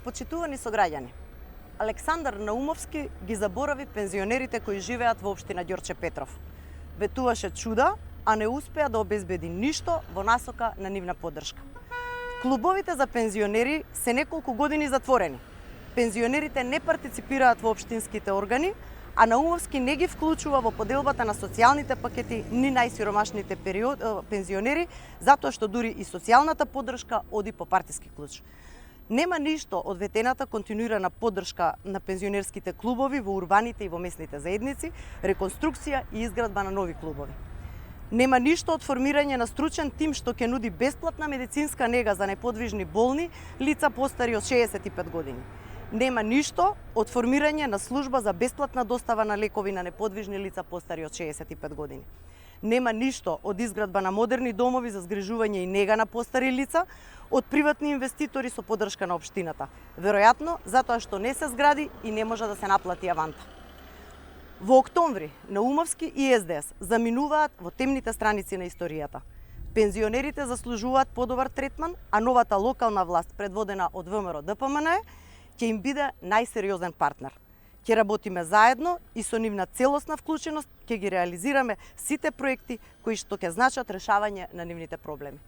Почитувани сограѓани, Александар Наумовски ги заборави пензионерите кои живеат во општина Ѓорче Петров. Ветуваше чуда, а не успеа да обезбеди ништо во насока на нивна поддршка. Клубовите за пензионери се неколку години затворени. Пензионерите не партиципираат во општинските органи, а Наумовски не ги вклучува во поделбата на социјалните пакети ни најсиромашните пензионери, затоа што дури и социјалната поддршка оди по партиски клуч. Нема ништо од ветената континуирана поддршка на пензионерските клубови во урбаните и во местните заедници, реконструкција и изградба на нови клубови. Нема ништо од формирање на стручен тим што ќе нуди бесплатна медицинска нега за неподвижни болни лица постари од 65 години. Нема ништо од формирање на служба за бесплатна достава на лекови на неподвижни лица постари од 65 години. Нема ништо од изградба на модерни домови за згрижување и нега на постари лица од приватни инвеститори со поддршка на општината. Веројатно затоа што не се згради и не може да се наплати аванта. Во октомври Наумовски и СДС заминуваат во темните страници на историјата. Пензионерите заслужуваат подобар третман, а новата локална власт предводена од ВМРО ДПМН ќе им биде најсериозен партнер. Ќе работиме заедно и со нивна целосна вклученост ќе ги реализираме сите проекти кои што ќе значат решавање на нивните проблеми.